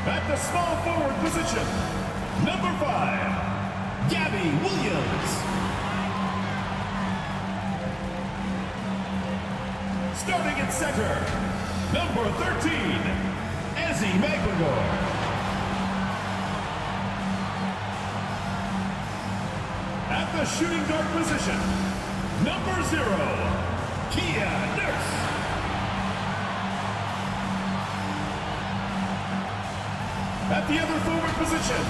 At the small forward position, number 5, Gabby Williams. Starting at center, number 13, Ezzy McGregor. At the shooting guard position, number 0, Kia Nurse. At the other forward position,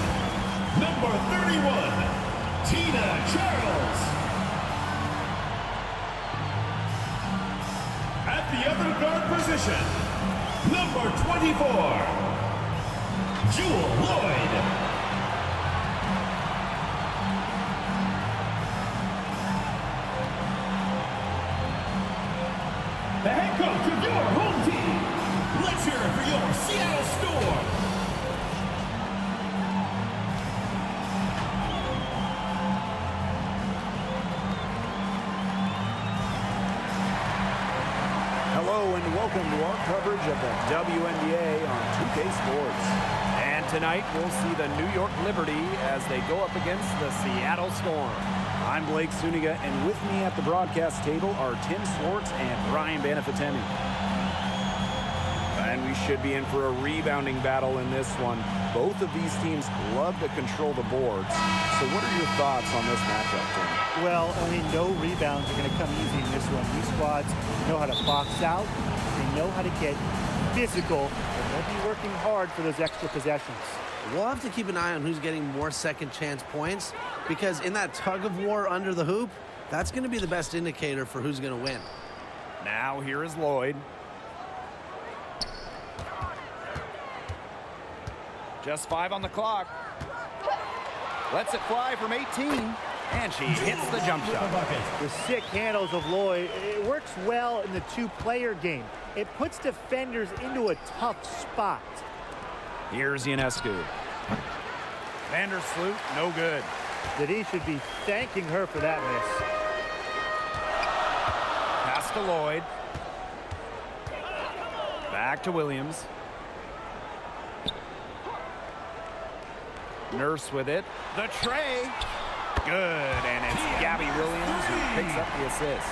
number 31, Tina Charles. At the other guard position, number 24, Jewel Lloyd. The head coach of your home team. Let's hear it for your Seattle Storm. Hello and welcome to our coverage of the WNBA on 2K Sports. And tonight we'll see the New York Liberty as they go up against the Seattle Storm. I'm Blake Suniga, and with me at the broadcast table are Tim Swartz and Brian Banafitemi. And we should be in for a rebounding battle in this one. Both of these teams love to control the boards. So what are your thoughts on this matchup, Tim? Well, I mean, no rebounds are going to come easy in this one. These squads know how to box out. They know how to get physical. And they'll be working hard for those extra possessions. We'll have to keep an eye on who's getting more second chance points, because in that tug of war under the hoop, that's going to be the best indicator for who's going to win. Now here is Lloyd. Just 5 on the clock. Lets it fly from 18, and she hits the jump shot. The sick handles of Lloyd, it works well in the two-player game. It puts defenders into a tough spot. Here's Ionescu. Vandersloot, no good. That he should be thanking her for that miss. Pass to Lloyd. Back to Williams. Nurse with it. The tray. Good, and it's Gabby Williams who picks up the assist.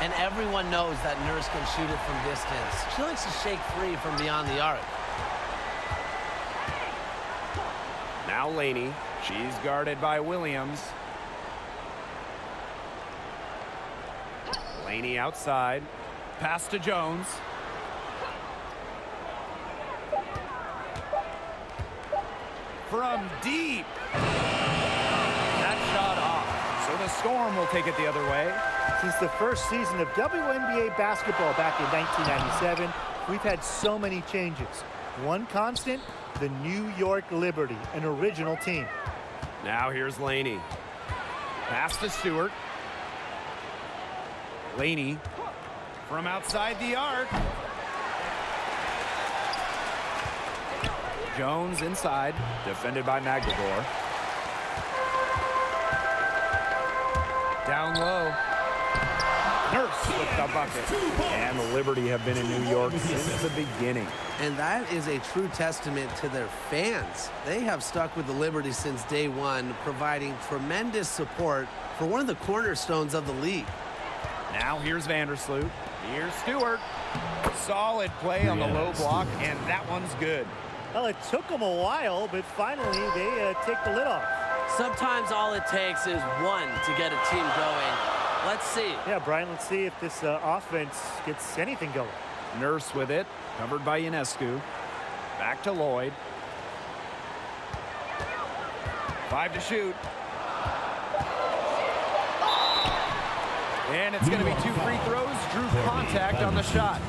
And everyone knows that Nurse can shoot it from distance. She likes to shake free from beyond the arc. Now Laney. She's guarded by Williams. Laney outside. Pass to Jones. From deep. That shot off. So the Storm will take it the other way. Since the first season of WNBA basketball back in 1997, we've had so many changes. One constant, the New York Liberty, an original team. Now here's Laney. Pass to Stewart. Laney from outside the arc. Jones inside, defended by McGregor. Down low. Nurse with the bucket. And the Liberty have been in New York since the beginning. And that is a true testament to their fans. They have stuck with the Liberty since day one, providing tremendous support for one of the cornerstones of the league. Now here's Vandersloot. Here's Stewart. Solid play on the low block, and that one's good. Well, it took them a while, but finally they take the lid off. Sometimes all it takes is one to get a team going. Let's see. Yeah, Brian, let's see if this offense gets anything going. Nurse with it, covered by Ionescu. Back to Lloyd. 5 to shoot. And it's going to be 2 free throws. Drew contact on the shot.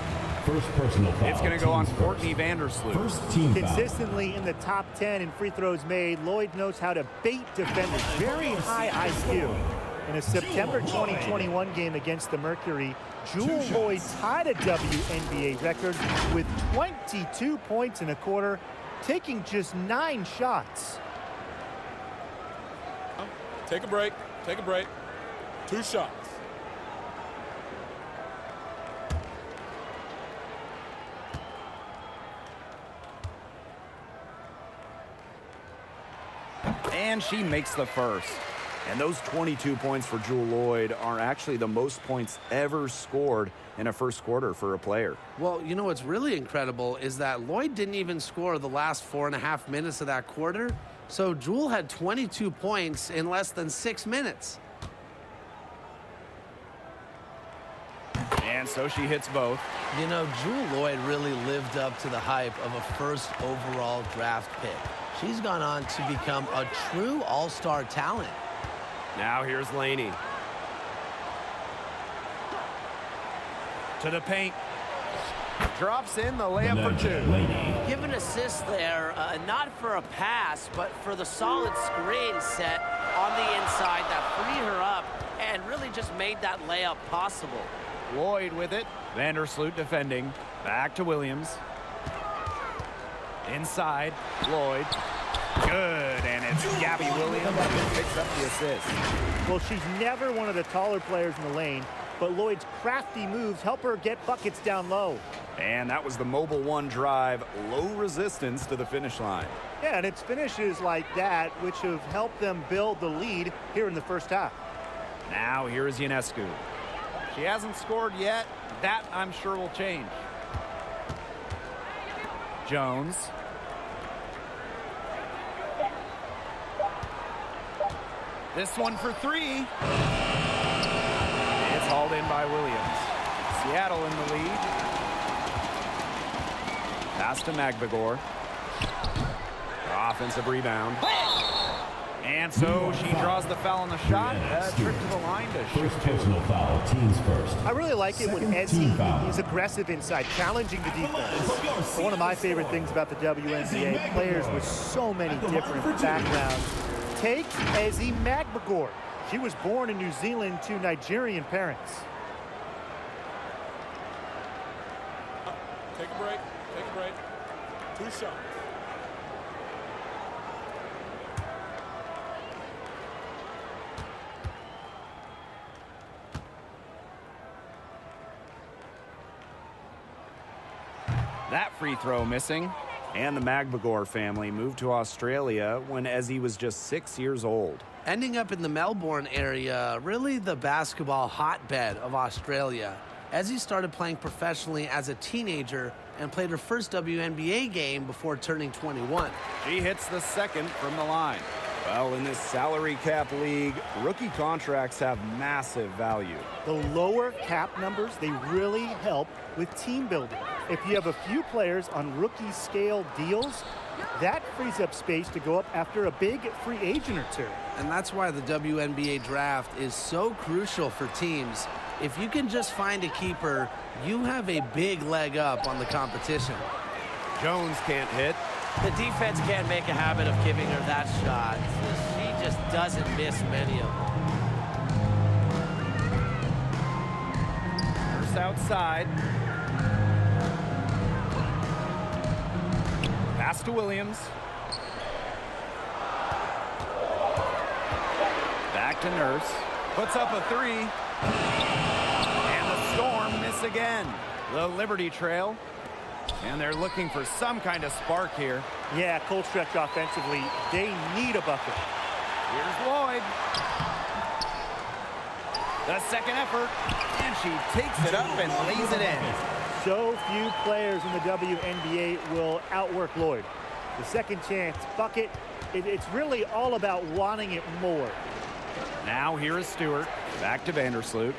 First personal foul. It's going to go on Courtney Vandersloot. First team foul. Consistently in the top 10 in free throws made, Lloyd knows how to bait defenders. Very high IQ. In a September 2021 game against the Mercury, Jewel Lloyd tied a WNBA record with 22 points in a quarter, taking just 9 shots. Take a break. Take a break. 2 shots. And she makes the first. And those 22 points for Jewell Loyd are actually the most points ever scored in a first quarter for a player. Well, you know what's really incredible is that Loyd didn't even score the last 4.5 minutes of that quarter. So Jewell had 22 points in less than 6 minutes. And so she hits both. You know, Jewell Loyd really lived up to the hype of a first overall draft pick. She's gone on to become a true all-star talent. Now here's Laney. To the paint. Drops in the layup for two. Give an assist there, not for a pass, but for the solid screen set on the inside that freed her up and really just made that layup possible. Loyd with it. Vandersloot defending. Back to Williams. Inside. Loyd. Good, and it's Gabby Williams who picks up the assist. Well, she's never one of the taller players in the lane, but Loyd's crafty moves help her get buckets down low. And that was the Mobile One drive, low resistance to the finish line. Yeah, and it's finishes like that which have helped them build the lead here in the first half. Now here's Ionescu. She hasn't scored yet. That, I'm sure, will change. Jones. This one for three. It's hauled in by Williams. Seattle in the lead. Pass to Magbegor. Offensive rebound. And so she draws the foul on the shot. A trip to the line to shoot two. Personal foul, teams first. I really like it when Ezzy is aggressive inside, challenging the defense. One of my favorite things about the WNBA, players with so many different backgrounds. Take Ezzy Magbegor. She was born in New Zealand to Nigerian parents. Take a break. Take a break. 2 shots. That free throw missing. And the Magbegor family moved to Australia when Ezzy was just 6 years old. Ending up in the Melbourne area, really the basketball hotbed of Australia. Ezzy started playing professionally as a teenager and played her first WNBA game before turning 21. She hits the second from the line. Well, in this salary cap league, rookie contracts have massive value. The lower cap numbers, they really help with team building. If you have a few players on rookie scale deals, that frees up space to go up after a big free agent or two. And that's why the WNBA draft is so crucial for teams. If you can just find a keeper, you have a big leg up on the competition. Jones can't hit. The defense can't make a habit of giving her that shot. She just doesn't miss many of them. First outside. Pass to Williams. Back to Nurse. Puts up a three. And the Storm miss again. The Liberty trail. And they're looking for some kind of spark here. Yeah, cold stretch offensively. They need a bucket. Here's Loyd. The second effort. And she takes it up and lays it in. So few players in the WNBA will outwork Loyd. The second chance bucket, it's really all about wanting it more. Now here is Stewart. Back to Vandersloot.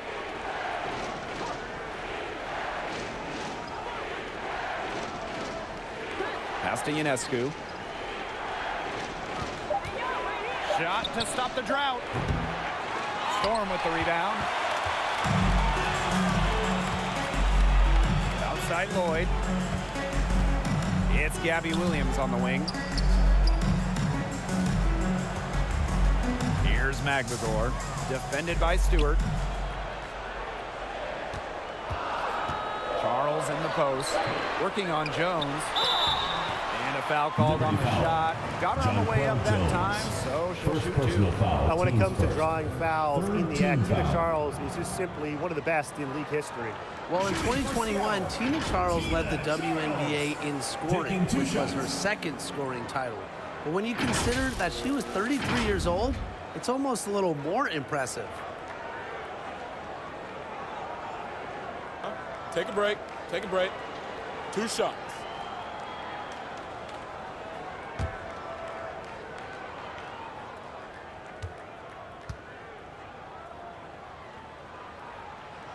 Pass to Ionescu. Shot to stop the drought. Storm with the rebound. Outside Loyd. It's Gabby Williams on the wing. Here's Magbegor. Defended by Stewart. Charles in the post. Working on Jones. And a foul called on the shot. Got her on the way up that time, so she'll shoot two. Now, when it comes to drawing fouls in the act, Tina Charles is just simply one of the best in league history. Well, in 2021, Tina Charles led the WNBA in scoring, which was her second scoring title. But when you consider that she was 33 years old, it's almost a little more impressive. Take a break. Take a break. 2 shots.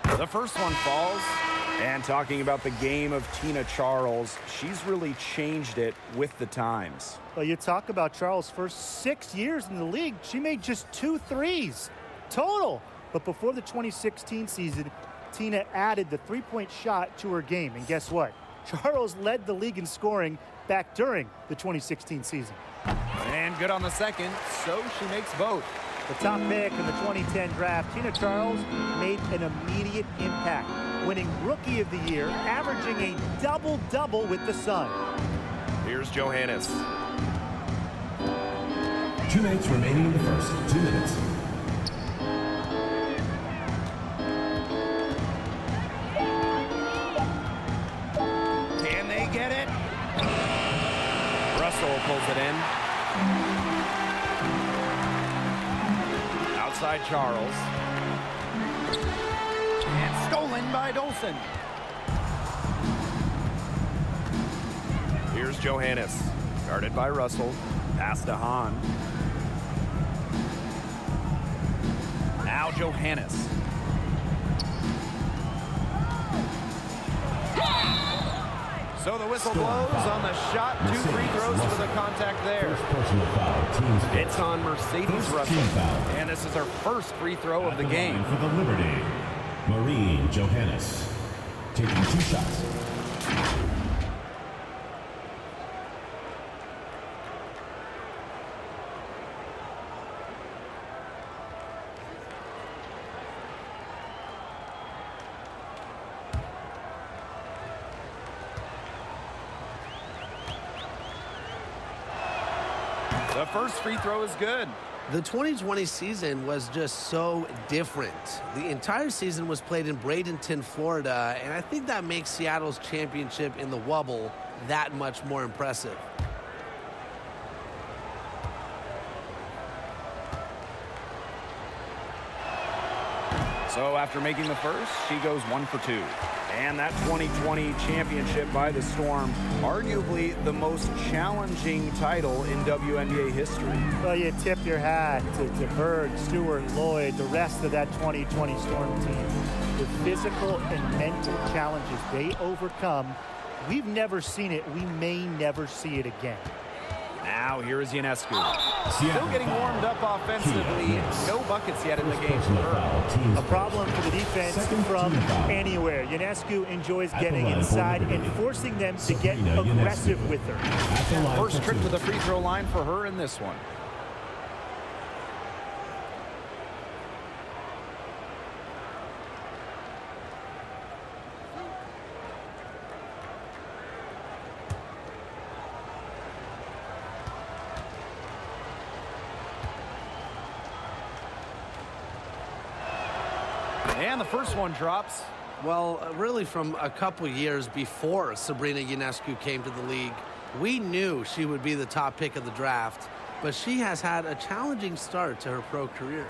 The first one falls. And talking about the game of Tina Charles, she's really changed it with the times. Well, you talk about Charles' first 6 years in the league, she made just 2 threes total. But before the 2016 season, Tina added the three-point shot to her game. And guess what? Charles led the league in scoring back during the 2016 season. And good on the second, so she makes both. The top pick in the 2010 draft, Tina Charles made an immediate impact, winning Rookie of the Year, averaging a double-double with the Sun. Here's Johannes. 2 minutes remaining in the first. 2 minutes. Can they get it? Russell pulls it in. Outside Charles. And stolen by Dolson. Here's Johannes. Guarded by Russell. Pass to Hahn. Now Johannes. So the whistle blows on the shot. 2 free throws for the contact there. Personal foul. Team's It's on Mercedes Russell. And this is her first free throw of the game. For the Liberty, Maureen Johannes, taking 2 shots. The first free throw is good. The 2020 season was just so different. The entire season was played in Bradenton, Florida, and I think that makes Seattle's championship in the Wubble that much more impressive. So after making the first, she goes 1 for 2. And that 2020 championship by the Storm, arguably the most challenging title in WNBA history. Well, you tip your hat to Bird, Stewart, Lloyd, the rest of that 2020 Storm team. The physical and mental challenges they overcome, we've never seen it. We may never see it again. Now here is Ionescu. Still getting warmed up offensively. No buckets yet in the game for her. A problem for the defense from anywhere. Ionescu enjoys getting inside and forcing them to get aggressive with her. First trip to the free throw line for her in this one. And the first one drops. Well, really from a couple years before Sabrina Ionescu came to the league, we knew she would be the top pick of the draft, but she has had a challenging start to her pro career.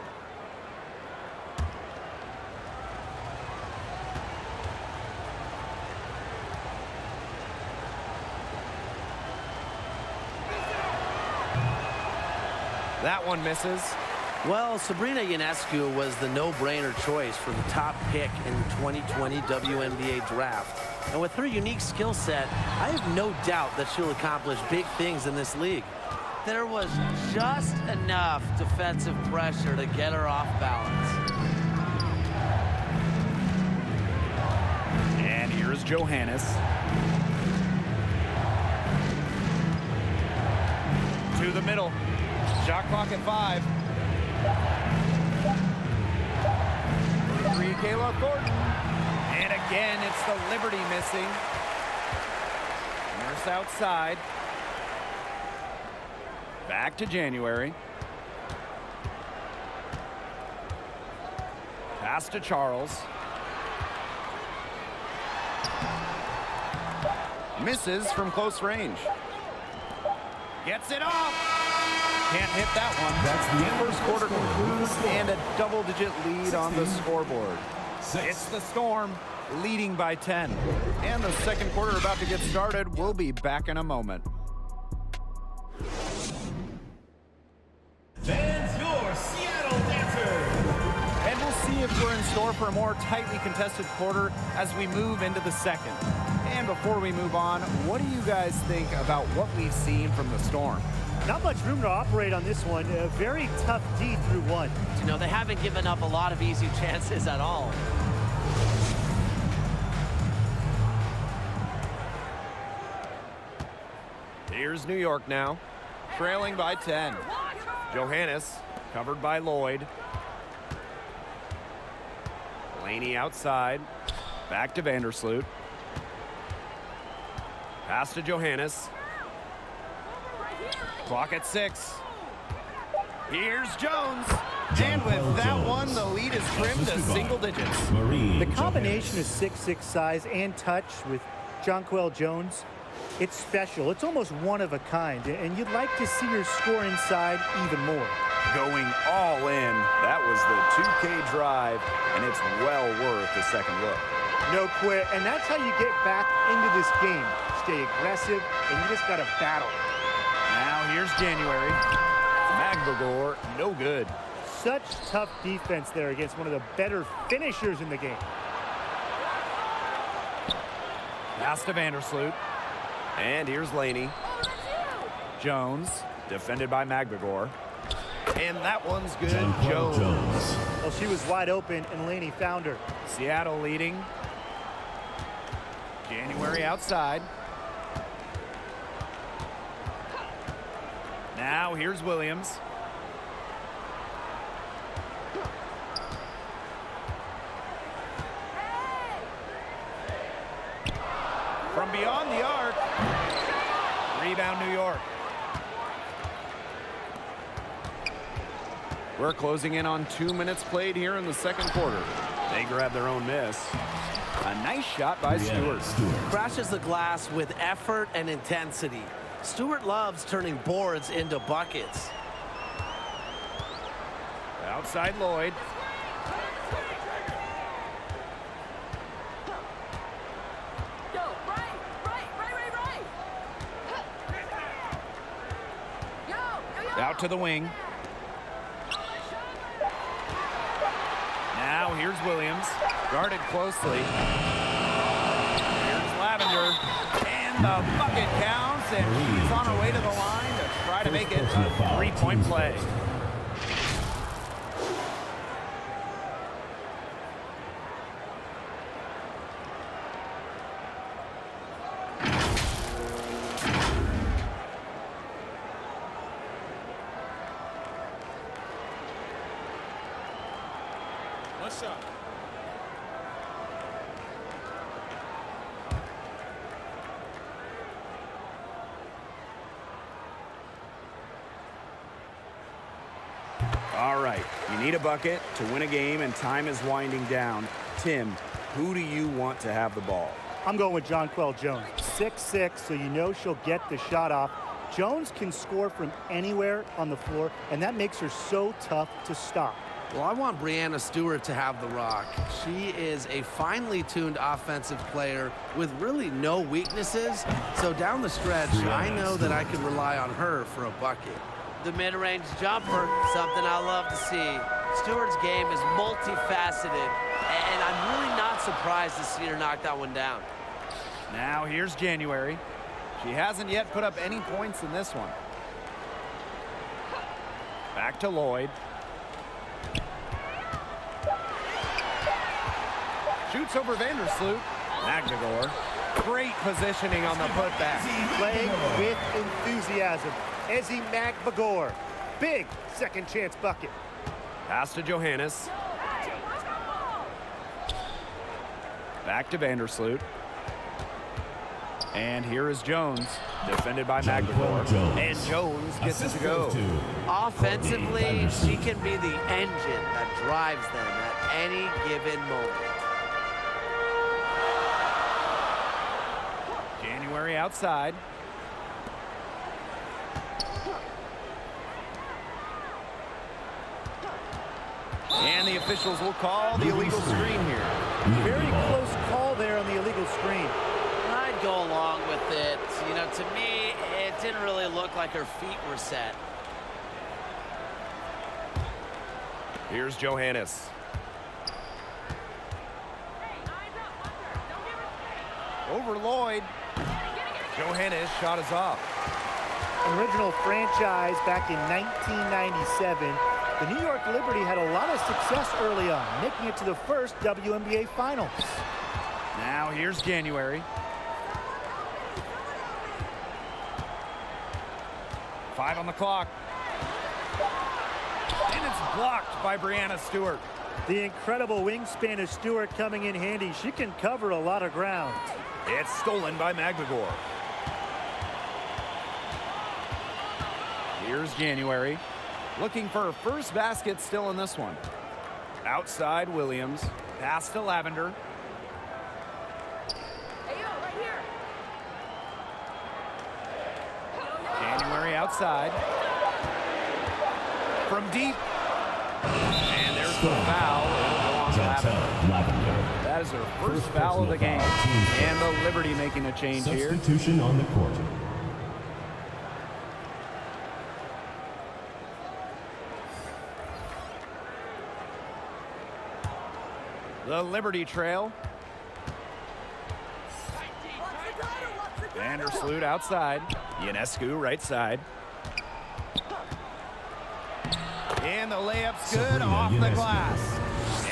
That one misses. Well, Sabrina Ionescu was the no-brainer choice for the top pick in the 2020 WNBA draft. And with her unique skill set, I have no doubt that she'll accomplish big things in this league. There was just enough defensive pressure to get her off balance. And here's Johannes. To the middle. Shot clock at 5. 3, Kayla Thornton. And again, it's the Liberty missing. Nurse outside. Back to January. Pass to Charles. Misses from close range. Gets it off. Can't hit that one. That's the end of First the quarter first quarter. concludes and a double-digit lead on the 16. scoreboard. 6. It's the Storm leading by 10. And the second quarter about to get started. We'll be back in a moment. Fans, your Seattle Dancers. And we'll see if we're in store for a more tightly contested quarter as we move into the second. And before we move on, what do you guys think about what we've seen from the Storm? Not much room to operate on this one. A very tough D through 1. You know, they haven't given up a lot of easy chances at all. Here's New York now, trailing by 10. Johannes, covered by Lloyd. Laney outside, back to Vandersloot. Pass to Johannes. Clock at 6. Here's Jones. And with that one, the lead is trimmed to single digits. The combination of 6'6" size and touch with Jonquel Jones, it's special. It's almost one of a kind, and you'd like to see her score inside even more. Going all in. That was the 2K drive, and it's well worth a second look. No quit, and that's how you get back into this game. Stay aggressive, and you just got to battle. Now here's January. Magbagor, no good. Such tough defense there against one of the better finishers in the game. Pass to Vandersloot. And here's Laney. Jones, defended by Magbagor. And that one's good. Jones. Well, she was wide open, and Laney found her. Seattle leading. January outside. Now here's Williams. From beyond the arc. Rebound New York. We're closing in on 2 minutes played here in the second quarter. They grab their own miss. A nice shot by Stewart. Crashes the glass with effort and intensity. Stewart loves turning boards into buckets. Outside Lloyd. Out to the wing. Now here's Williams. Guarded closely. Here's Lavender. And the bucket counts, and she's on her way to the line to try to make it a three-point play. Nice shot. All right, you need a bucket to win a game, and time is winding down. Tim, who do you want to have the ball? I'm going with Jonquel Jones. 6'6", so you know she'll get the shot off. Jones can score from anywhere on the floor, and that makes her so tough to stop. Well, I want Breanna Stewart to have the rock. She is a finely tuned offensive player with really no weaknesses. So down the stretch, I know that I can rely on her for a bucket. The mid-range jumper, something I love to see. Stewart's game is multifaceted, and I'm really not surprised to see her knock that one down. Now here's January. She hasn't yet put up any points in this one. Back to Lloyd. Shoots over Vandersloot. Magbagor. Great positioning on the putback. Playing with enthusiasm. Ezzy Magbagor. Big second chance bucket. Pass to Johannes. Back to Vandersloot. And here is Jones, defended by Magbagor. And Jones gets it to go. Offensively, she can be the engine that drives them at any given moment. January outside. And the officials will call the illegal screen here. Very close call there on the illegal screen. I'd go along with it. You know, to me, it didn't really look like her feet were set. Here's Johannes. Over Lloyd. Johannes shot is off. Original franchise back in 1997. The New York Liberty had a lot of success early on, making it to the first WNBA Finals. Now here's January. 5 on the clock. And it's blocked by Brianna Stewart. The incredible wingspan of Stewart coming in handy. She can cover a lot of ground. It's stolen by Magligore. Here's January. Looking for her first basket still in this one. Outside Williams. Pass to Lavender. January outside. From deep. And there's the foul. It'll go on Lavender. That is her first foul of the game. And the Liberty making a change here. Substitution on the court. The Liberty trail. Vandersloot outside. Ionescu right side. And the layup's good off the glass.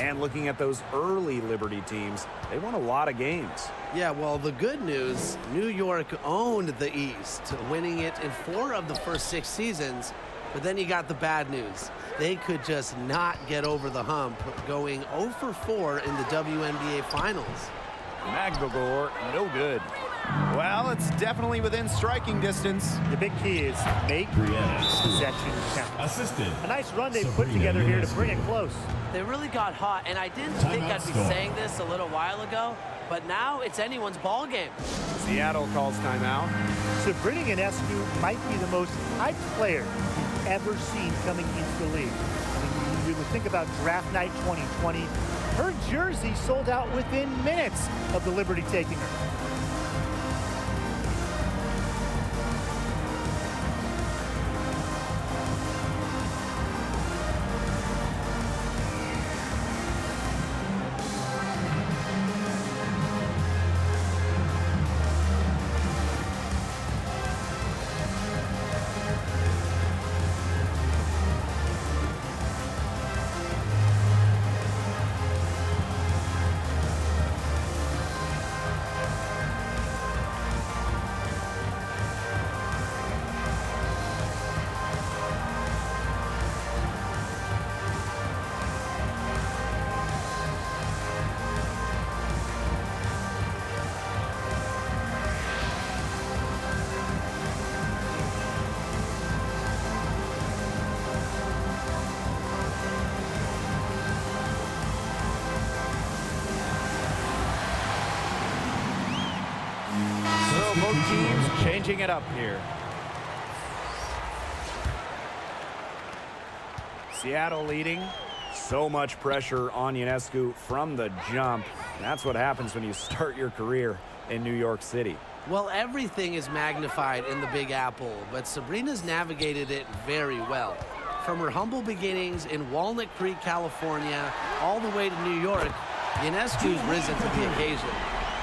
And looking at those early Liberty teams, they won a lot of games. Yeah, well, the good news, New York owned the East, winning it in 4 of the first 6 seasons. But then you got the bad news. They could just not get over the hump, going 0 for 4 in the WNBA Finals. Magligore, no good. Well, it's definitely within striking distance. The big key is make possession count. Assistant. A nice run they put together here to bring it close. They really got hot, and I didn't think I'd be saying this a little while ago, but now it's anyone's ball game. Seattle calls timeout. Sabrina Ionescu might be the most hyped player we've ever seen coming into the league. I mean, you would think about draft night 2020. Her jersey sold out within minutes of the Liberty taking her. Both teams changing it up here. Seattle leading. So much pressure on Ionescu from the jump. That's what happens when you start your career in New York City. Well, everything is magnified in the Big Apple, but Sabrina's navigated it very well. From her humble beginnings in Walnut Creek, California, all the way to New York, Ionescu's risen to the occasion.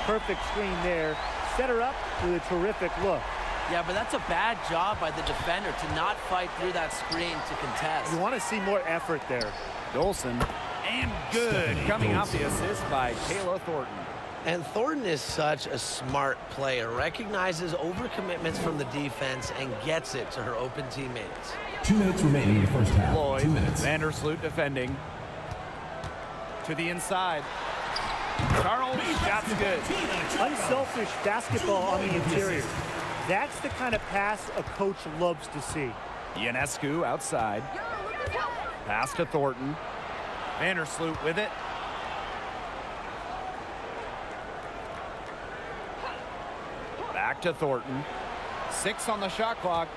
Perfect screen there. Set her up with a terrific look. Yeah, but that's a bad job by the defender to not fight through that screen to contest. You want to see more effort there. Dolson, and good, coming off the assist by Kayla Thornton. And Thornton is such a smart player, recognizes overcommitments from the defense and gets it to her open teammates. 2 minutes remaining in the first half. Lloyd, 2 minutes. Vandersloot defending. To the inside. Charles, shot's good. Unselfish basketball on the interior. That's the kind of pass a coach loves to see. Ionescu outside. Pass to Thornton. Vandersloot with it. Back to Thornton. 6 on the shot clock.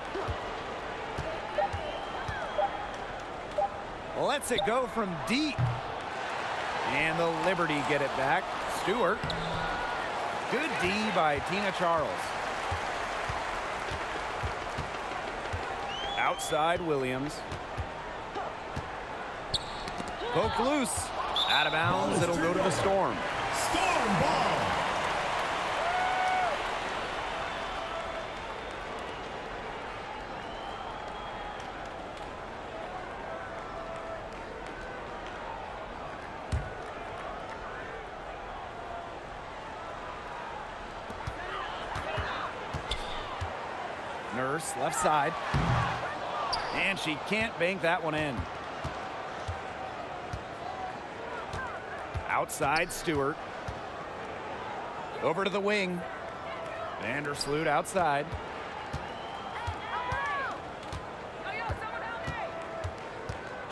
Lets it go from deep. And the Liberty get it back. Stewart. Good D by Tina Charles. Outside Williams. Poke loose. Out of bounds. It'll go to the Storm. Storm ball. Nurse, left side. And she can't bank that one in. Outside Stewart. Over to the wing. Vandersloot outside.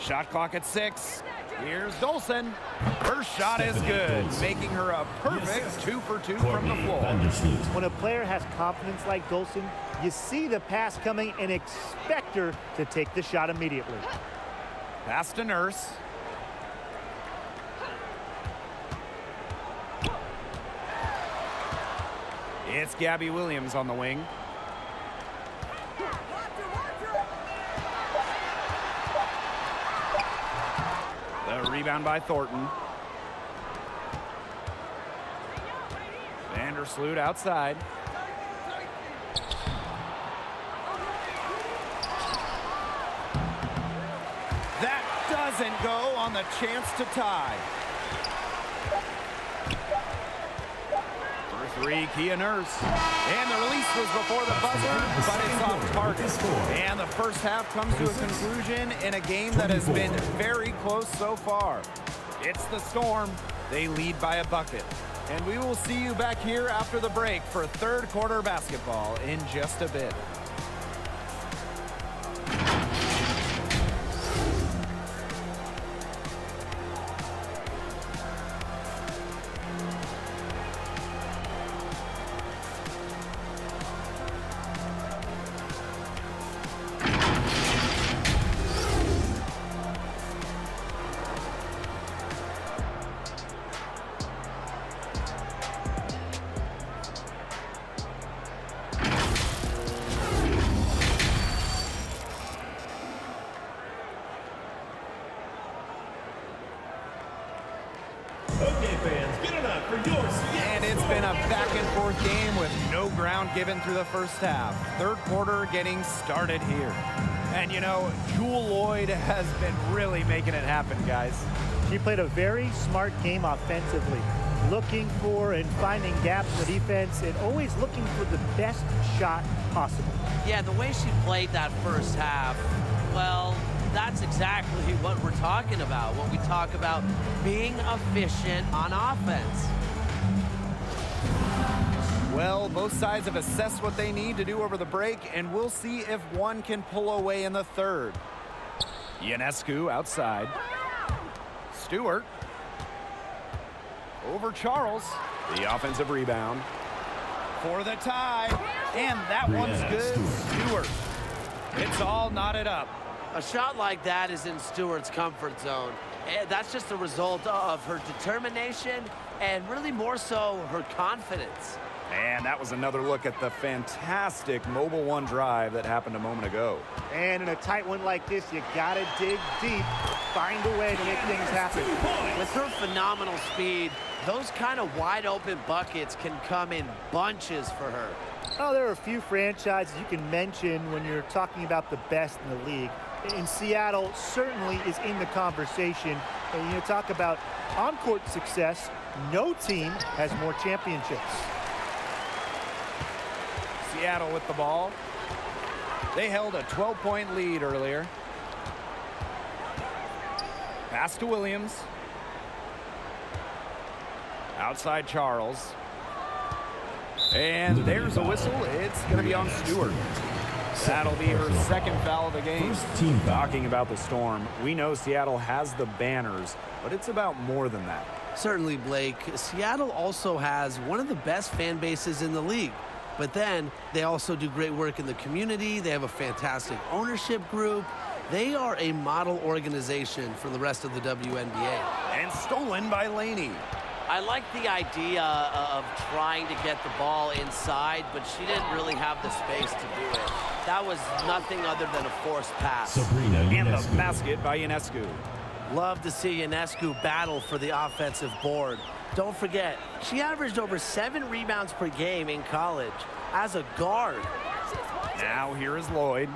Shot clock at 6. Here's Dolson. Her shot is good, making her a perfect 2 for 2 from the floor. When a player has confidence like Dolson, you see the pass coming and expect her to take the shot immediately. Pass to Nurse. It's Gabby Williams on the wing. The rebound by Thornton. Vandersloot outside. That doesn't go on the chance to tie. For 3, Kia Nurse. And the release was before the buzzer, but it's off target. And the first half comes to a conclusion in a game that has been very close so far. It's the Storm. They lead by a bucket. And we will see you back here after the break for third quarter basketball in just a bit. Okay, fans, get it up for your And it's been a back-and-forth game with no ground given through the first half. Third quarter getting started here. And, you know, Jewel Lloyd has been really making it happen, guys. She played a very smart game offensively, looking for and finding gaps in the defense and always looking for the best shot possible. Yeah, the way she played that first half, well, that's exactly what we're talking about when we talk about being efficient on offense. Well, both sides have assessed what they need to do over the break, and we'll see if one can pull away in the third. Ionescu outside. Stewart. Over Charles. The offensive rebound. For the tie. And that one's good. Stewart. It's all knotted up. A shot like that is in Stewart's comfort zone. And that's just a result of her determination and really more so her confidence. And that was another look at the fantastic Mobile One drive that happened a moment ago. And in a tight one like this, you gotta dig deep, find a way to make things happen. With her phenomenal speed, those kind of wide open buckets can come in bunches for her. Oh, there are a few franchises you can mention when you're talking about the best in the league. And Seattle certainly is in the conversation. And you talk about on-court success, no team has more championships. Seattle with the ball. They held a 12-point lead earlier. Pass to Williams. Outside Charles. And there's a whistle. It's going to be on Stewart. That'll be her second foul of the game. Talking about the Storm, we know Seattle has the banners, but it's about more than that. Certainly, Blake. Seattle also has one of the best fan bases in the league. But then they also do great work in the community. They have a fantastic ownership group. They are a model organization for the rest of the WNBA. And stolen by Laney. I like the idea of trying to get the ball inside, but she didn't really have the space to do it. That was nothing other than a forced pass. And the basket by Ionescu. Love to see Ionescu battle for the offensive board. Don't forget, she averaged over 7 rebounds per game in college as a guard. Now here is Lloyd.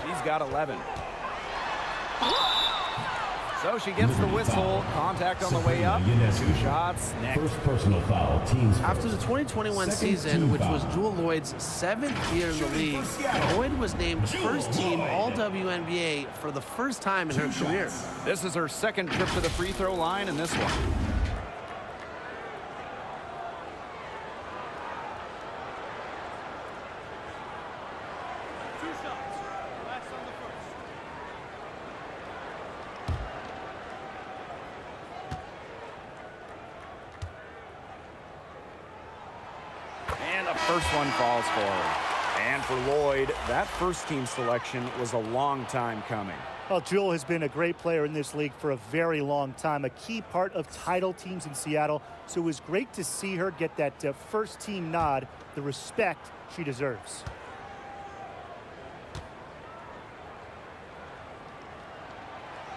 She's got 11. So she gets the whistle. Contact on the way up. 2 shots next. First personal foul, teams first. After the 2021 season, which was Jewel Lloyd's 7th year in the league, Lloyd was named first team All-WNBA for the first time in her career. This is her 2nd trip to the free throw line in this one. And the first one falls for her. And for Lloyd, that first team selection was a long time coming. Well, Jewel has been a great player in this league for a very long time, a key part of title teams in Seattle. So it was great to see her get that first team nod, the respect she deserves.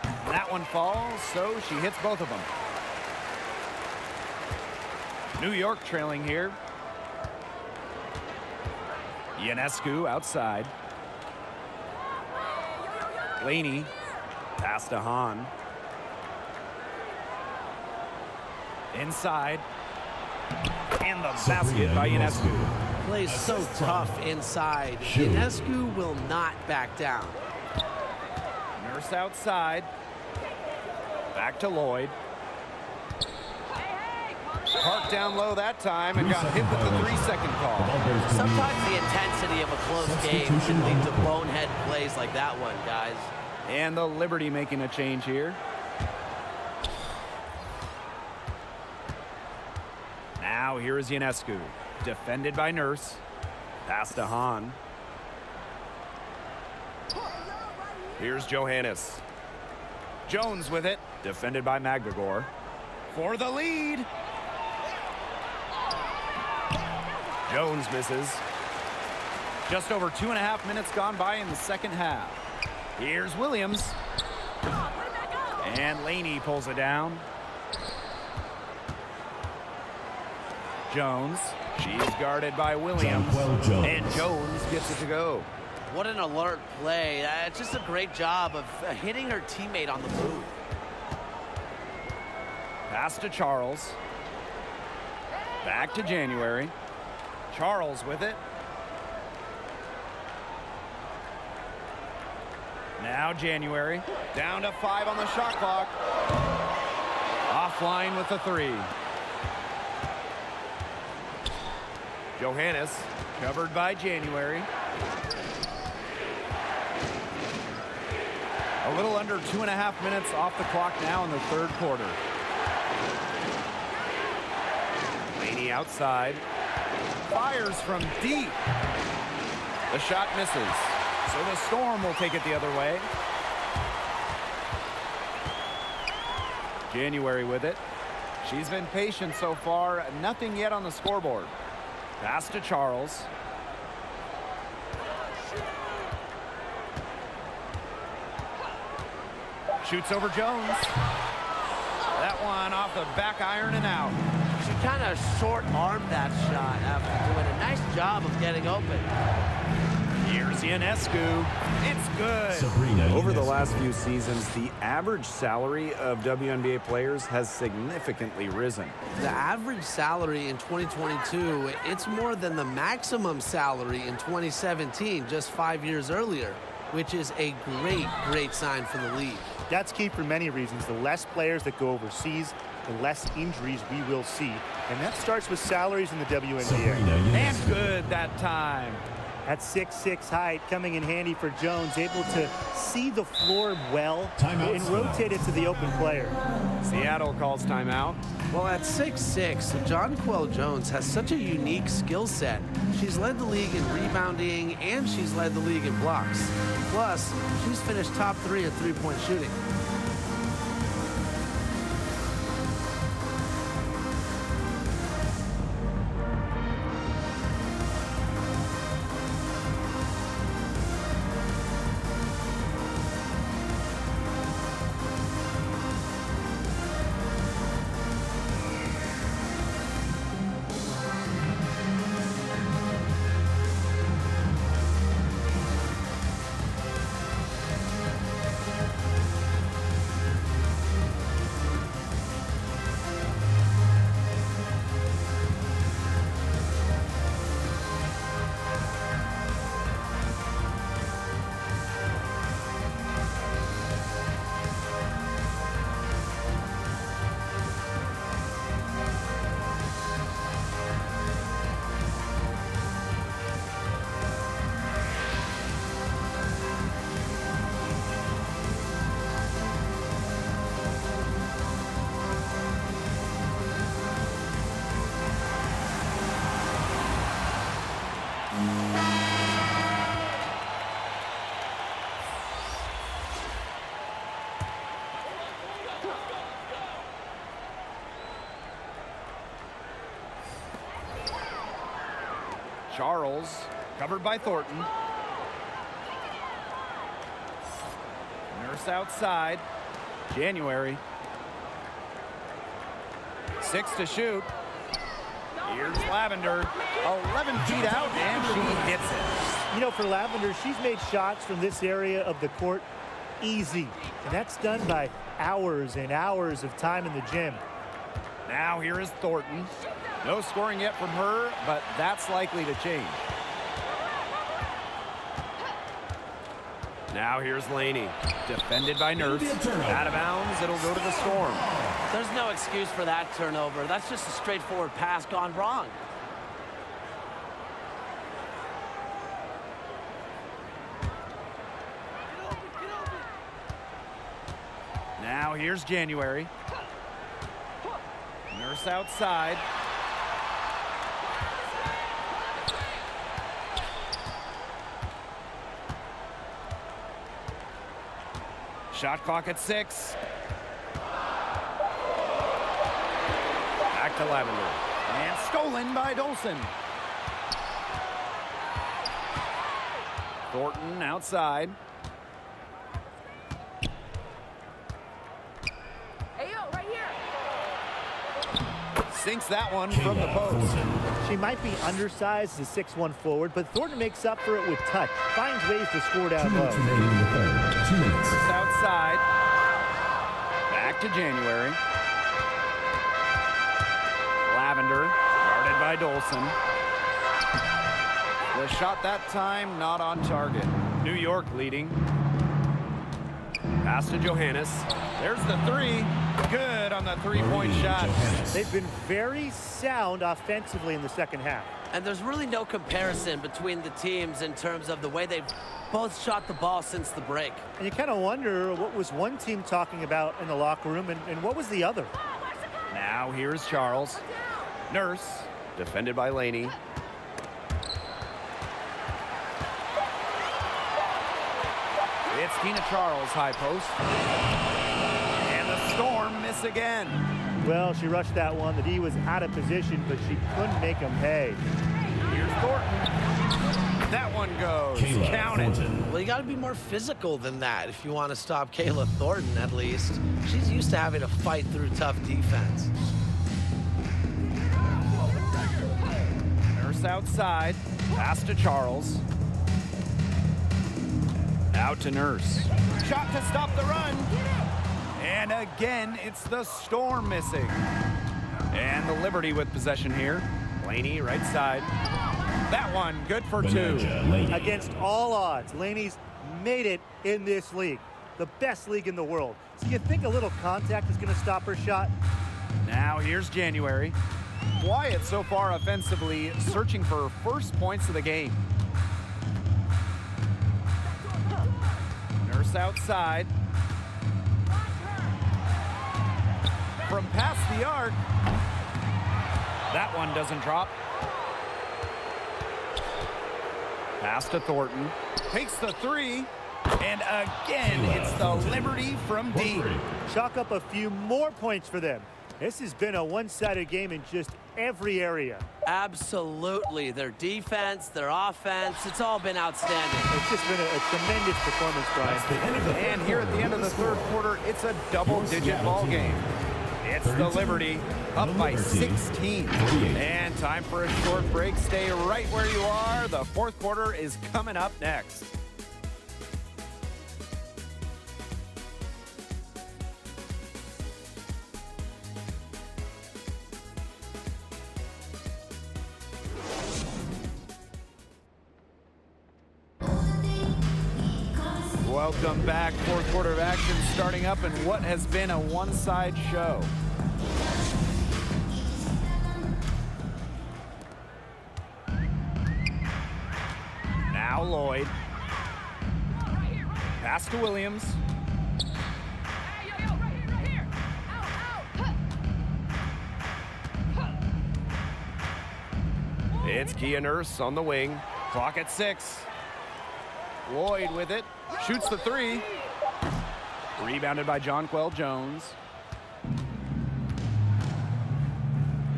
That one falls, so she hits both of them. New York trailing here. Ionescu outside. Laney, pass to Hahn. Inside. And the basket by Ionescu. Plays so tough inside. Ionescu will not back down. Nurse outside. Back to Lloyd. Parked down low that time and got hit with the 3-second call. Sometimes the intensity of a close game can lead to bonehead plays like that one, guys. And the Liberty making a change here. Now here is Ionescu. Defended by Nurse. Pass to Hahn. Here's Johannes. Jones with it. Defended by Magdagor. For the lead. Jones misses. Just over 2.5 minutes gone by in the second half. Here's Williams. And Laney pulls it down. Jones. She's guarded by Williams. And Jones gets it to go. What an alert play. Just a great job of hitting her teammate on the move. Pass to Charles. Back to January. Charles with it. Now January. Down to 5 on the shot clock. Offline with the 3. Johannes covered by January. A little under 2.5 minutes off the clock now in the third quarter. Laney outside. Fires from deep. The shot misses. So the Storm will take it the other way. January with it. She's been patient so far. Nothing yet on the scoreboard. Pass to Charles. Shoots over Jones. That one off the back iron and out. She kind of short-armed that shot after doing a nice job of getting open. Here's Ionescu. It's good. Over the last few seasons, the average salary of WNBA players has significantly risen. The average salary in 2022, it's more than the maximum salary in 2017, just 5 years earlier, which is a great sign for the league. That's key for many reasons. The less players that go overseas, the less injuries we will see. And that starts with salaries in the WNBA. And good that time. At 6'6" height, coming in handy for Jones, able to see the floor well and rotate it to the open player. Seattle calls timeout. Well, at 6'6", Jonquel Jones has such a unique skill set. She's led the league in rebounding, and she's led the league in blocks. Plus, she's finished top 3 at three-point shooting. Charles, covered by Thornton. Nurse outside. January. 6 to shoot. Here's Lavender. 11 feet out, and she hits it. You know, for Lavender, she's made shots from this area of the court easy. And that's done by hours and hours of time in the gym. Now here is Thornton. No scoring yet from her, but that's likely to change. Now here's Laney. Defended by Nurse. Out of bounds, it'll go to the Storm. There's no excuse for that turnover. That's just a straightforward pass gone wrong. Now here's January. Nurse outside. Shot clock at 6. Back to Lavender. And stolen by Dolson. Thornton outside. Hey, yo, right here. Sinks that one from the post. She might be undersized as a 6'1" forward, but Thornton makes up for it with touch. Finds ways to score down low. Nurse outside. Back to January. Lavender, guarded by Dolson. The shot that time not on target. New York leading. Pass to Johannes. There's the 3. Good on the three-point shot. They've been very sound offensively in the second half. And there's really no comparison between the teams in terms of the way they've both shot the ball since the break. And you kind of wonder what was one team talking about in the locker room and what was the other. Now here's Charles. Nurse, defended by Laney. It's Tina Charles, high post. And the Storm miss again. Well, she rushed that one. The D was out of position, but she couldn't make them pay. Here's Thornton. That one goes. Count it. Well, you got to be more physical than that if you want to stop Kayla Thornton, at least. She's used to having to fight through tough defense. Nurse outside. Pass to Charles. Out to Nurse. Shot to stop the run. And again, it's the Storm missing. And the Liberty with possession here. Laney, right side. That one, good for 2. Against all odds, Laney's made it in this league. The best league in the world. So you think a little contact is going to stop her shot? Now here's January. Quiet so far offensively, searching for first points of the game. Nurse outside. From past the arc. That one doesn't drop. Pass to Thornton. Takes the three. And again, it's the Liberty from deep. Chalk up a few more points for them. This has been a one-sided game in just every area. Absolutely. Their defense, their offense, it's all been outstanding. It's just been a tremendous performance, Brian. And here at the end of the third quarter, it's a double-digit ball game. It's the Liberty up by 16. And time for a short break. Stay right where you are. The fourth quarter is coming up next. Welcome back. Fourth quarter of action starting up in what has been a one-side show. Now Lloyd. Pass to Williams. It's Kia Nurse on the wing. Clock at 6. Lloyd with it. Shoots the three. Rebounded by Jonquel Jones.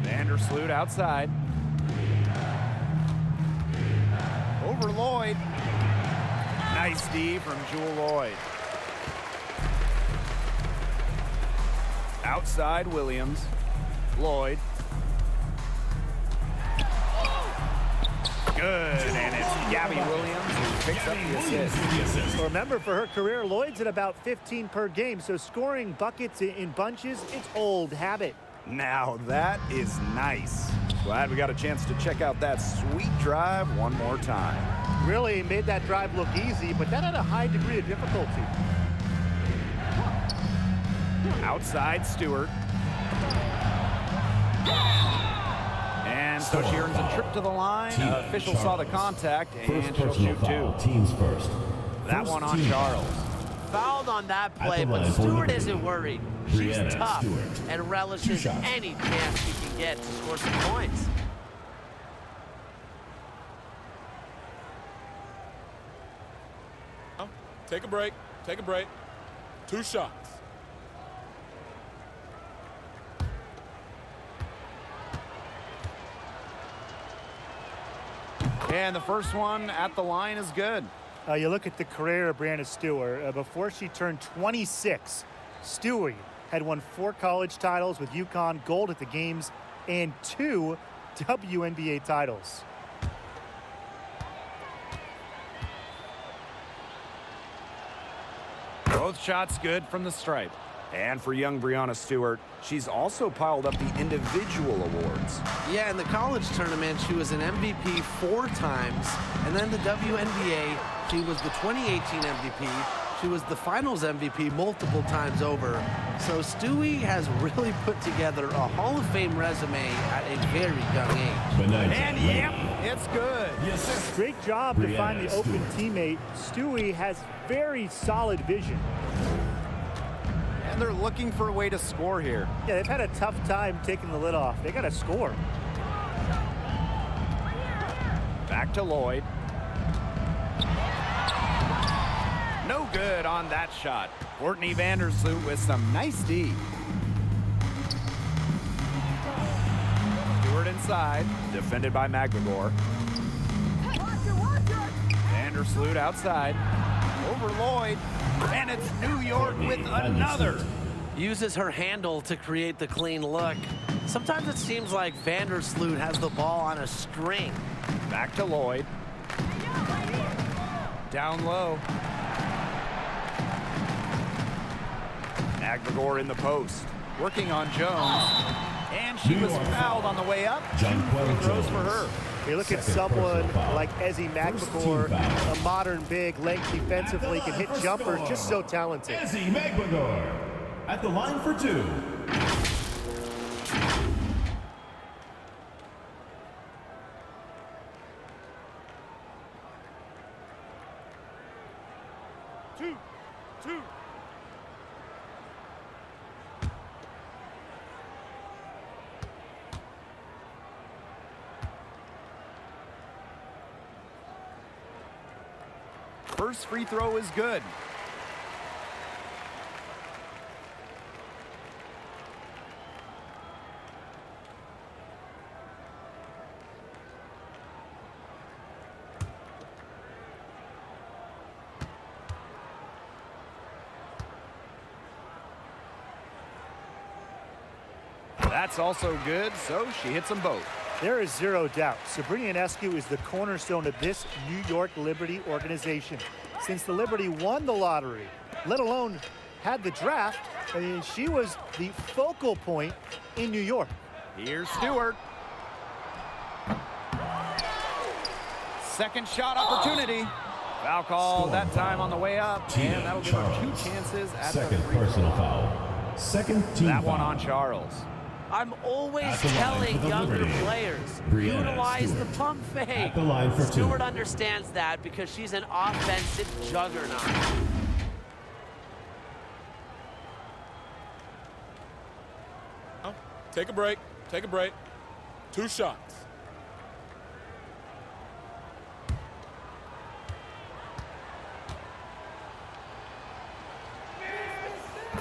Vandersloot outside. Over Lloyd. Nice D from Jewel Lloyd. Outside Williams. Lloyd. Good, and it's Gabby Williams who picks up the assist. Remember, for her career, Lloyd's at about 15 per game, so scoring buckets in bunches, it's old habit. Now that is nice. Glad we got a chance to check out that sweet drive one more time. Really made that drive look easy, but that had a high degree of difficulty. Outside Stewart. And so she earns a trip to the line. Official saw the contact, and she'll shoot two. Teams first. That one on Charles. Fouled on that play, but Stewart isn't worried. She's Brianna tough Stewart. and relishes shots. any chance she can get to score some points. Take a break. Take a break. 2 shots. And the first one at the line is good. You look at the career of Brianna Stewart. Before she turned 26, Stewie had won 4 college titles with UConn, gold at the games, and 2 WNBA titles. Both shots good from the stripe. And for young Brianna Stewart, she's also piled up the individual awards. Yeah, in the college tournament, she was an MVP 4 times. And then the WNBA, she was the 2018 MVP. She was the finals MVP multiple times over. So Stewie has really put together a Hall of Fame resume at a very young age. And yep, it's good. Great job to find the open teammate. Stewie has very solid vision. And they're looking for a way to score here. Yeah, they've had a tough time taking the lid off. They got to score. Back to Lloyd. No good on that shot. Courtney Vandersloot with some nice D. Stewart inside, defended by McGregor. Vandersloot outside, over Lloyd, and it's New York with another. Uses her handle to create the clean look. Sometimes it seems like Vandersloot has the ball on a string. Back to Lloyd. Down low. McGregor in the post, working on Jones. And she was fouled on the way up. Free throws for her. You look at someone like Ezzie McGregor, a modern big, length defensively, can hit jumpers, just so talented. Ezzie McGregor at the line for 2. 2. First free throw is good. That's also good, so she hits them both. There is zero doubt Sabrina Ionescu is the cornerstone of this New York Liberty organization. Since the Liberty won the lottery, let alone had the draft, I mean, she was the focal point in New York. Here's Stewart. Second shot opportunity. Foul call that time on the way up, and that'll give her 2 chances at the free throw. Personal foul. Second team That one foul. on Charles. I'm always At the line telling for the younger Liberty, players, Brianna utilize the Stewart. pump fake. At the line for 2. Stewart understands that because she's an offensive juggernaut. Take a break. Take a break. 2 shots.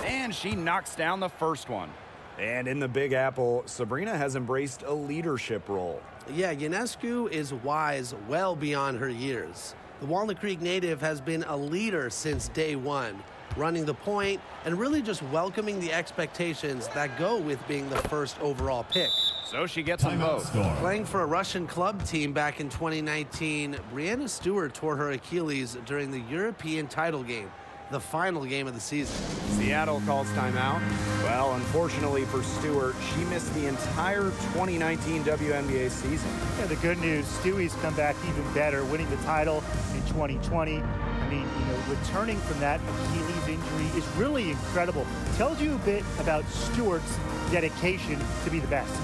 And she knocks down the first one. And in the Big Apple, Sabrina has embraced a leadership role. Yeah, Ionescu is wise well beyond her years. The Walnut Creek native has been a leader since day one, running the point and really just welcoming the expectations that go with being the first overall pick. So she gets them Timeout both. score. Playing for a Russian club team back in 2019, Brianna Stewart tore her Achilles during the European title game, the final game of the season. Seattle calls timeout. Well, unfortunately for Stewart, she missed the entire 2019 WNBA season. Yeah, the good news, Stewie's come back even better, winning the title in 2020. I mean, returning from that Achilles injury is really incredible. Tells you a bit about Stewart's dedication to be the best.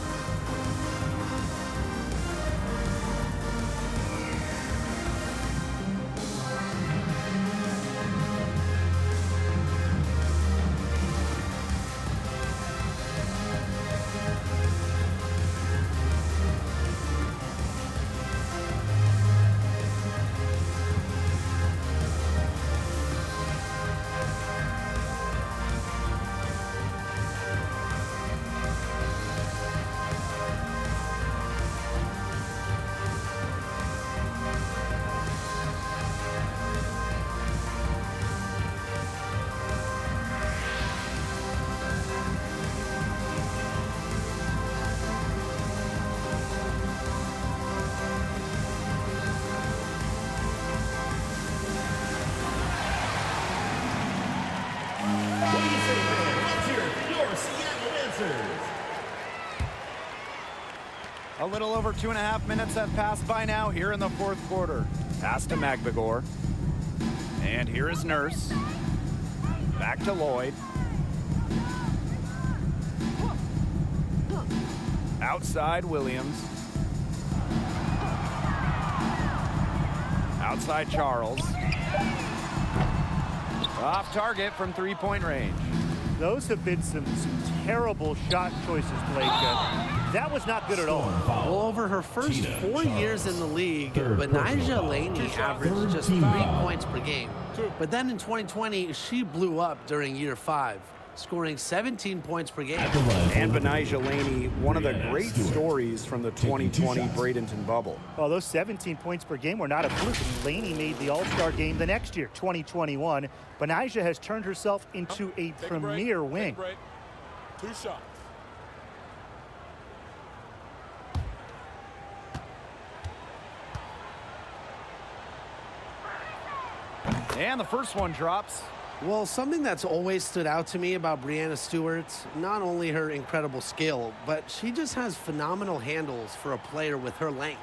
A little over 2.5 minutes have passed by now here in the fourth quarter. Pass to Magbagor. And here is Nurse. Back to Lloyd. Outside Williams. Outside Charles. Off target from 3-point range. Those have been some terrible shot choices, Blake. That was not good at all. Well, over her first 4 years in the league, Benijah Laney averaged just 3 points per game. But then in 2020, she blew up during year 5, scoring 17 points per game. And Benijah Laney, one of the great stories from the 2020 Bradenton bubble. Well, those 17 points per game were not a fluke. Laney made the All-Star game the next year, 2021. Benijah has turned herself into a premier wing. 2 shots. And the first one drops. Well, something that's always stood out to me about Brianna Stewart, not only her incredible skill, but she just has phenomenal handles for a player with her length.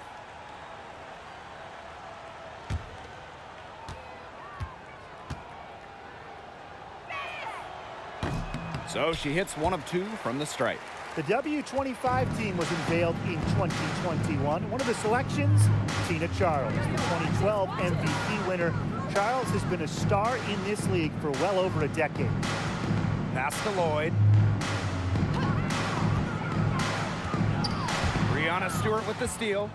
So she hits 1 of 2 from the stripe. The W25 team was unveiled in 2021. One of the selections, Tina Charles. The 2012 MVP winner Charles has been a star in this league for well over a decade. Pass to Lloyd. Brianna Stewart with the steal.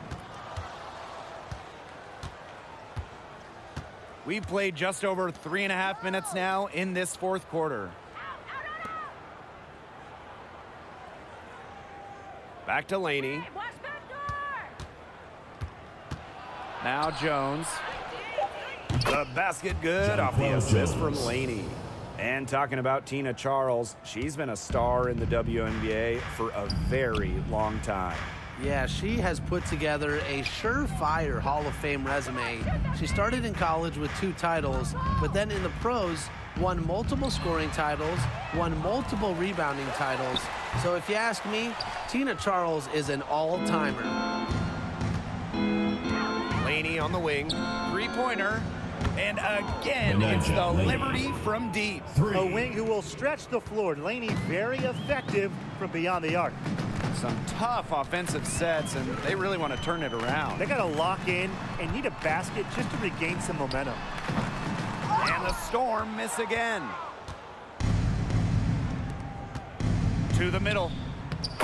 We've played just over 3.5 minutes now in this fourth quarter. Back to Laney. Now Jones. The basket good off the assist from Laney. And talking about Tina Charles, she's been a star in the WNBA for a very long time. Yeah, she has put together a surefire Hall of Fame resume. She started in college with 2 titles, but then in the pros, won multiple scoring titles, won multiple rebounding titles. So if you ask me, Tina Charles is an all-timer. Laney on the wing, three-pointer, and again, it's the Liberty from deep. A wing who will stretch the floor. Laney very effective from beyond the arc. Some tough offensive sets, and they really want to turn it around. They got to lock in and need a basket just to regain some momentum. And the Storm miss again. To the middle.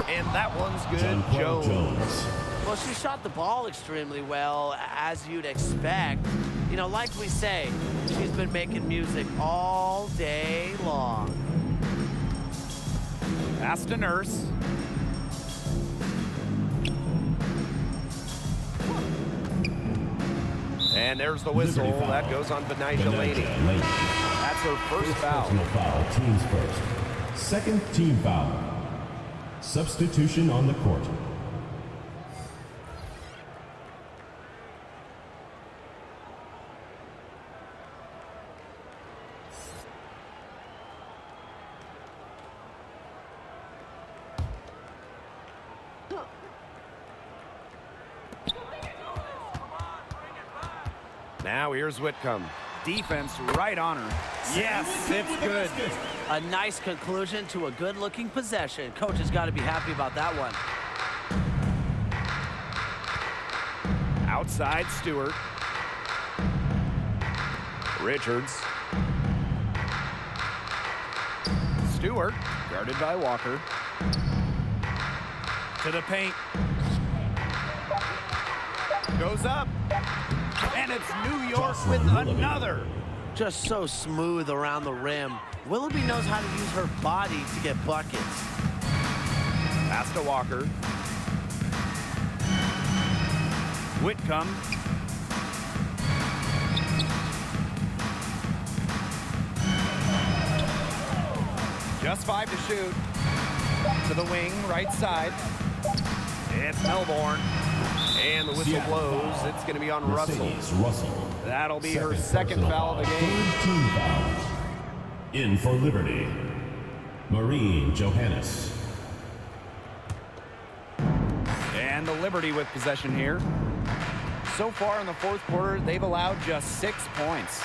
And that one's good. Jones. Well, she shot the ball extremely well, as you'd expect. You know, like we say, she's been making music all day long. Pass to Nurse. And there's the whistle. That goes on Benijah Laney. That's her first foul. Personal foul, teams first. Second team foul. Substitution on the court. Now here's Whitcomb. Defense right on her. Yes, it's good. A nice conclusion to a good-looking possession. Coach has got to be happy about that one. Outside Stewart. Richards. Stewart, guarded by Walker. To the paint. Goes up. And it's New York with another. Just so smooth around the rim. Willoughby knows how to use her body to get buckets. Pass to Walker. Whitcomb. Just 5 to shoot. To the wing, right side. It's Melbourne. And the whistle blows. It's going to be on Russell. That'll be her second foul of the game. Third team foul. In for Liberty, Maureen Johannes. And the Liberty with possession here. So far in the fourth quarter, they've allowed just 6 points.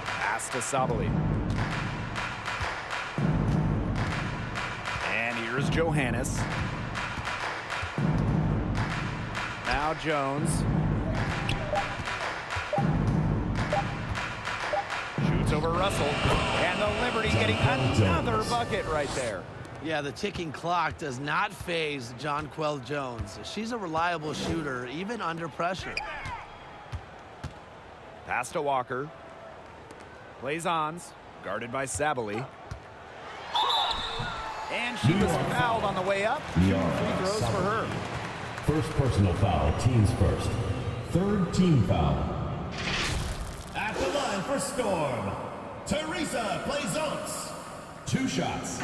Pass to Sabali. And here's Johannes. Now Jones. Shoots over Russell. And the Liberty getting another bucket right there. Yeah, the ticking clock does not faze Jonquel Jones. She's a reliable shooter, even under pressure. Pass to Walker. Plays ons. Guarded by Sabali. And she was fouled on the way up. 2 free throws for her. First personal foul, teams first. Third team foul. At the line for Storm, Teresa Plaisance. 2 shots.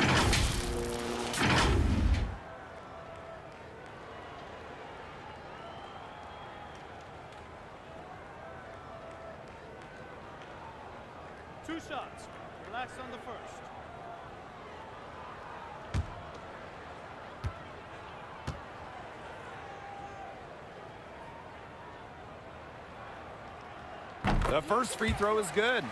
Two shots. Relax on the first. The first free throw is good.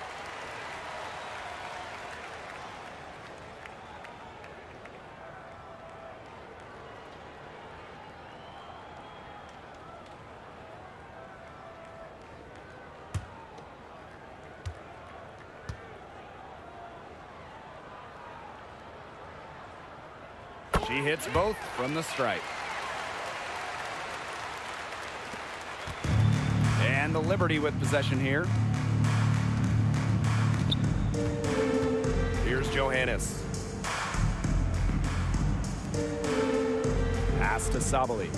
She hits both from the stripe. And the Liberty with possession here. Here's Johannes. Pass to Sabali.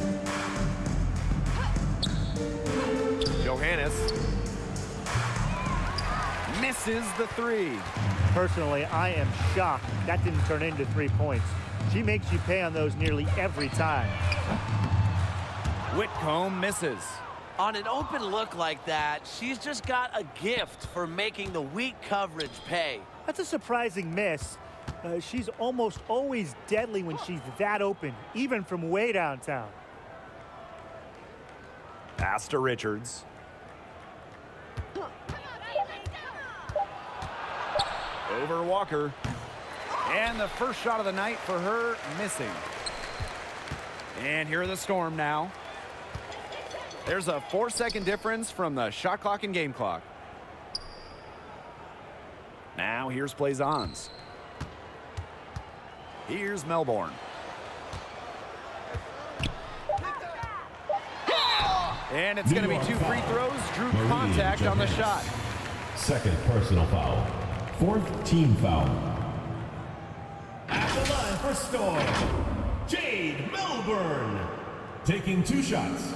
Johannes misses the three. Personally, I am shocked that didn't turn into 3 points. She makes you pay on those nearly every time. Whitcomb misses. On an open look like that, she's just got a gift for making the weak coverage pay. That's a surprising miss. She's almost always deadly when she's that open, even from way downtown. Pass to Richards. Over Walker. And the first shot of the night for her, missing. And here are the Storm now. There's a 4-second difference from the shot clock and game clock. Now here's Plaisance. Here's Melbourne. And it's going to be 2 free throws. Drew contact on the shot. Second personal foul. Fourth team foul. At the line for Storm, Jade Melbourne. Taking 2 shots.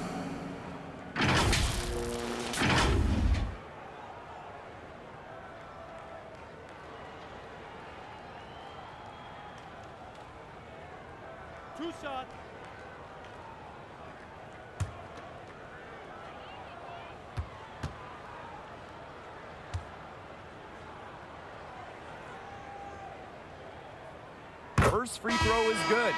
Two shots. First free throw is good.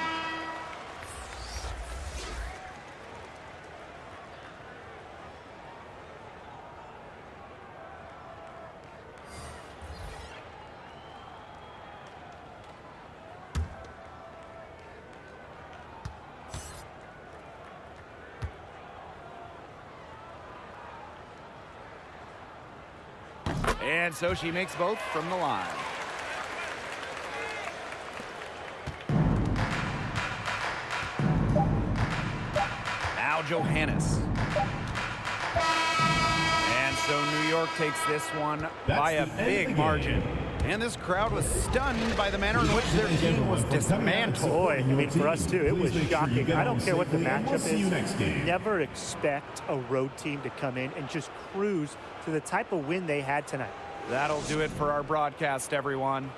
And so she makes both from the line. Now Johannes. And so New York takes this one by a big margin. And this crowd was stunned by the manner in which their team was dismantled. Boy, I mean, for us too, it was shocking. I don't care what the matchup is. Never expect a road team to come in and just cruise to the type of win they had tonight. That'll do it for our broadcast, everyone.